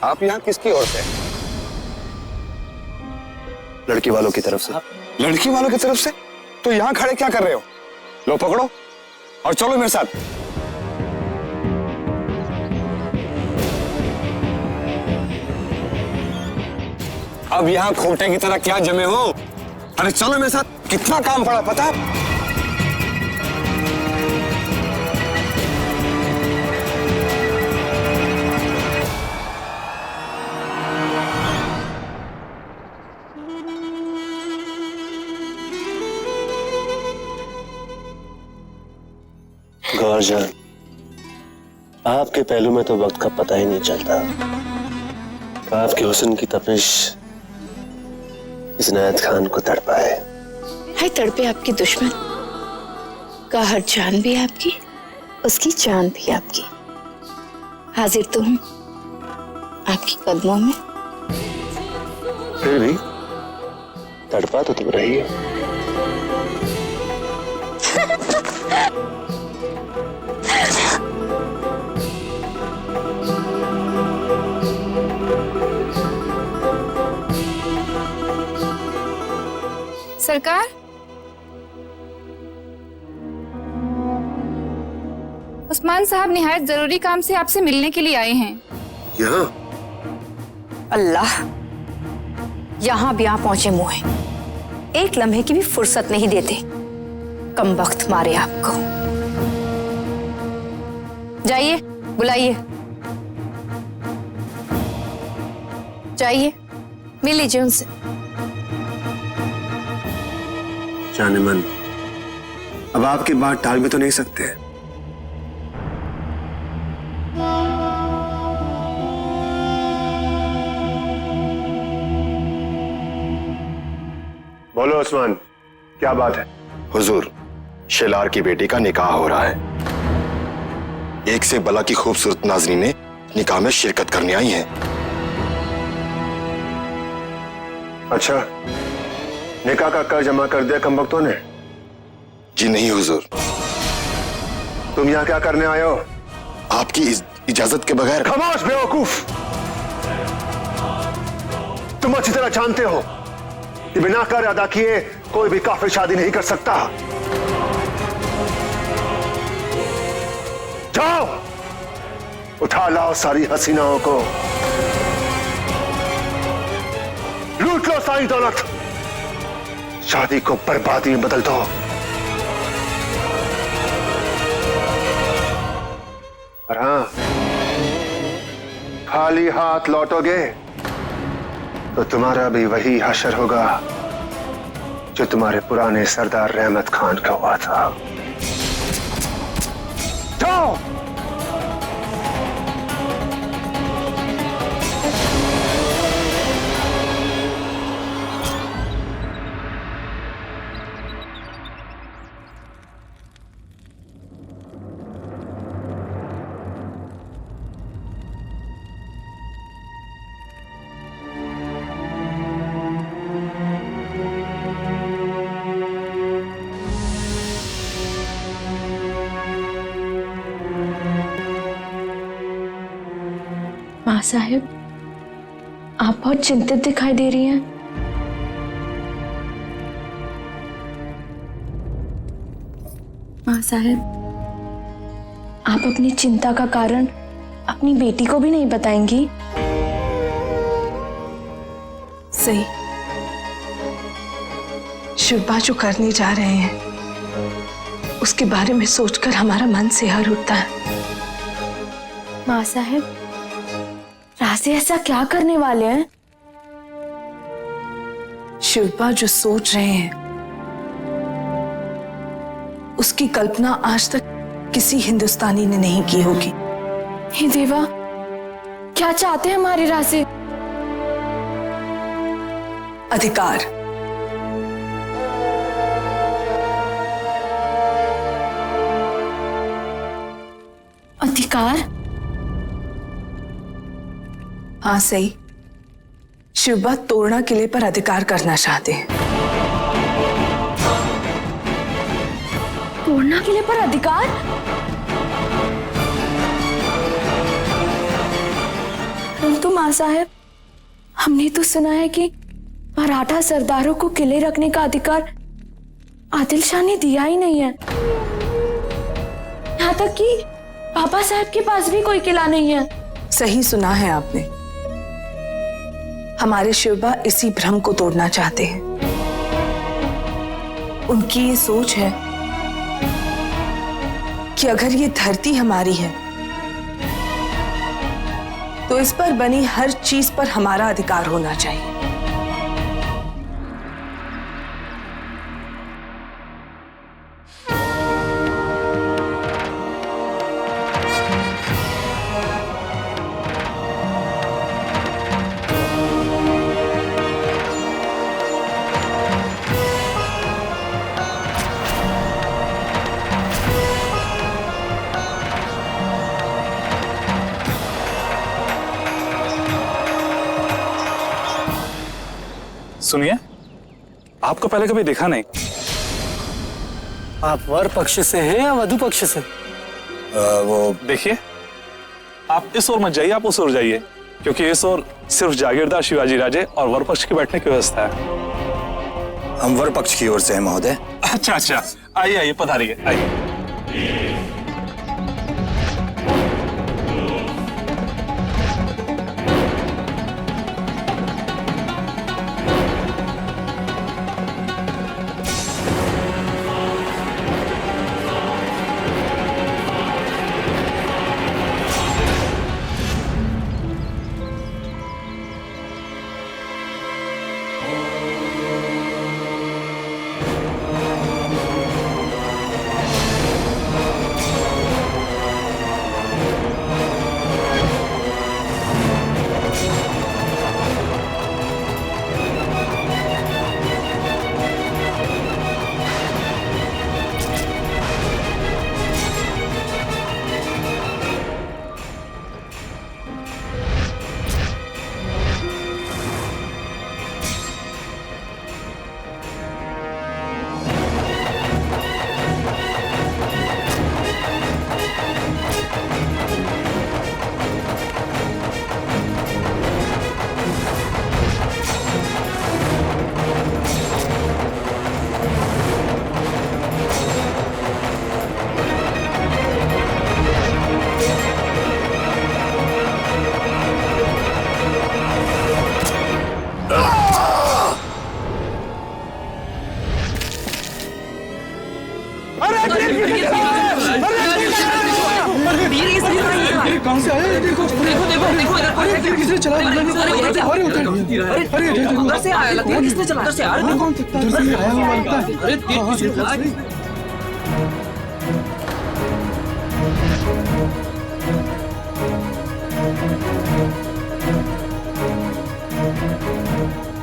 आप यहाँ किसकी ओर से? लड़की वालों की तरफ से। लड़की वालों की तरफ से? तो यहाँ खड़े क्या कर रहे हो? लो पकड़ो और चलो मेरे साथ। अब यहाँ खोटे की तरह क्या जमे हो? अरे चलो मेरे साथ, कितना काम पड़ा पता है? गौरजान, आपके पहलू में तो वक्त का पता ही नहीं चलता। आपके हुस्न की तपिश इस इनायत खान को तड़पा है। हाय तड़पे आपकी दुश्मन का हर जान भी आपकी, उसकी जान भी आपकी। हाजिर तो हूं आपके कदमों में। फिर भी तड़पा तो तुम रही हो। सरकार, उस्मान साहब निहायत जरूरी काम से आपसे मिलने के लिए आए हैं। यहाँ? अल्लाह, यहाँ भी आप पहुंचे मुंह है, एक लम्हे की भी फुर्सत नहीं देते। कम वक्त मारे आपको। जाइए, बुलाइए, जाइए मिल लीजिए उनसे। जाने मन, अब आपकी बात टाल भी तो नहीं सकते। बोलो उस्मान, क्या बात है? हुजूर, शेलार की बेटी का निकाह हो रहा है। एक से बला की खूबसूरत नाज़रीनें निकाह में शिरकत करने आई हैं। अच्छा, निकाह का कर्ज जमा कर दिया कम वक्तों ने? जी नहीं हुजूर। तुम यहाँ क्या करने आए हो? आपकी इजाजत के बगैर। खामोश बेवकूफ! तुम अच्छी तरह जानते हो कि बिना कर अदा किए कोई भी काफिर शादी नहीं कर सकता। जाओ, उठा लाओ सारी हसीनाओं को, लूट लो सारी दौलत, शादी को बर्बादी में बदल दो। और हाँ, खाली हाथ लौटोगे तो तुम्हारा भी वही हशर होगा जो तुम्हारे पुराने सरदार रहमत खान का हुआ था। जाओ। माँ साहिब, आप बहुत चिंतित दिखाई दे रही हैं। माँ साहिब, आप अपनी चिंता का कारण अपनी बेटी को भी नहीं बताएंगी? सही, शिवबा जो करने जा रहे हैं उसके बारे में सोचकर हमारा मन सिहर उठता है। माँ साहिब, राज़ी ऐसा क्या करने वाले हैं? शिवबा जो सोच रहे हैं उसकी कल्पना आज तक किसी हिंदुस्तानी ने नहीं की होगी। हे देवा, क्या चाहते हैं हमारी राज़ी? अधिकार। अधिकार? हाँ सही, शिवबा तोरणा किले पर अधिकार करना चाहते हैं। तोरणा किले पर अधिकार? तुम माँ साहब, हमने तो सुना है कि मराठा सरदारों को किले रखने का अधिकार आदिल शाह ने दिया ही नहीं है। यहाँ तक कि बाबा साहब के पास भी कोई किला नहीं है। सही सुना है आपने। हमारे शिवबा इसी भ्रम को तोड़ना चाहते हैं। उनकी ये सोच है कि अगर ये धरती हमारी है तो इस पर बनी हर चीज पर हमारा अधिकार होना चाहिए। सुनिए, आपको पहले कभी देखा नहीं। आप वर पक्ष से हैं या वधु पक्ष से? वो देखिए, आप इस ओर मत जाइए, आप उस ओर जाइए, क्योंकि इस ओर सिर्फ जागीरदार शिवाजी राजे और वर पक्ष के बैठने की व्यवस्था है। हम वर पक्ष की ओर से हैं महोदय। अच्छा अच्छा, आइए आइए, पधारिए, आइए।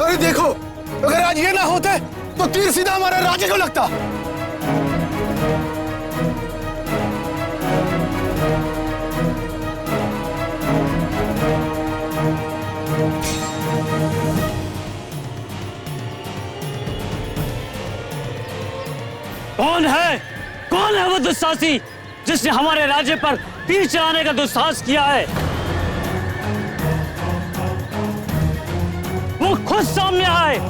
अरे देखो, अगर आज ये ना होते तो तीर सीधा हमारे राजे को लगता। कौन है वो दुस्साहसी जिसने हमारे राज्य पर तीर चलाने का दुस्साहस किया है? वो खुद सामने आए।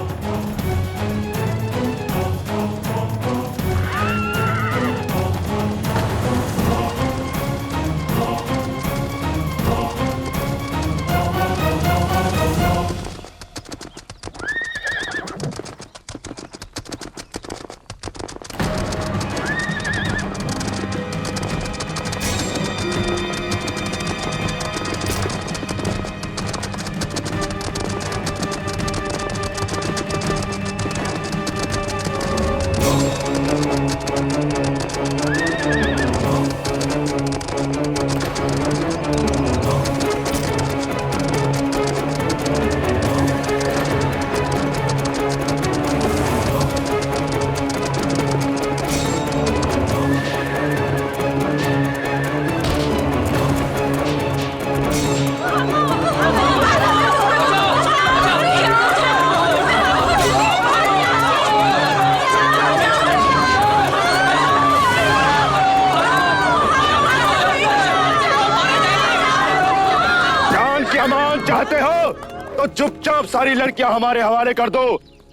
चाहते हो तो चुपचाप सारी लड़कियां हमारे हवाले कर दो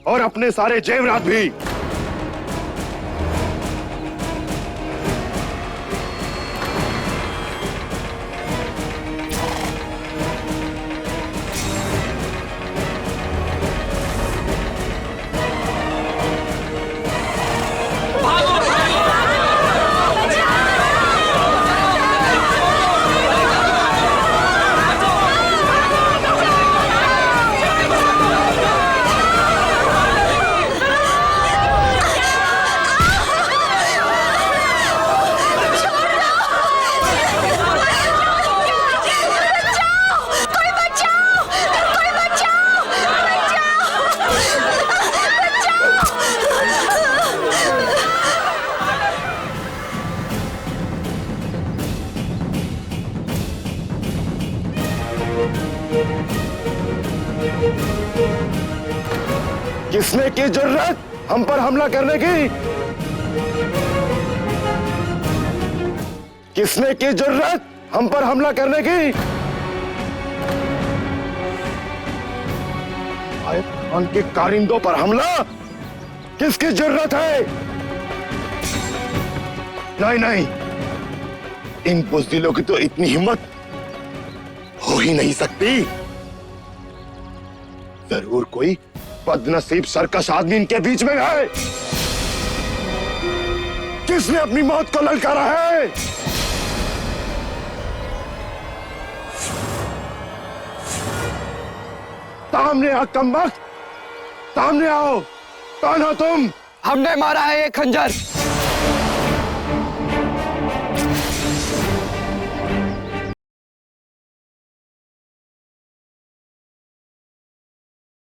और अपने सारे जेवरात भी। किसने की जरूरत हम पर हमला करने की? किसने की जरूरत हम पर हमला करने की? आयत खान के कारिंदों पर हमला किसकी जरूरत है? नहीं नहीं, इन बुज़दिलों की तो इतनी हिम्मत हो ही नहीं सकती। जरूर कोई बदनसीब सरकश आदमी इनके बीच में है। किसने अपनी मौत को ललकारा है? सामने आ कमबख्त, सामने आओ। कौन हो तुम? हमने मारा है ये खंजर।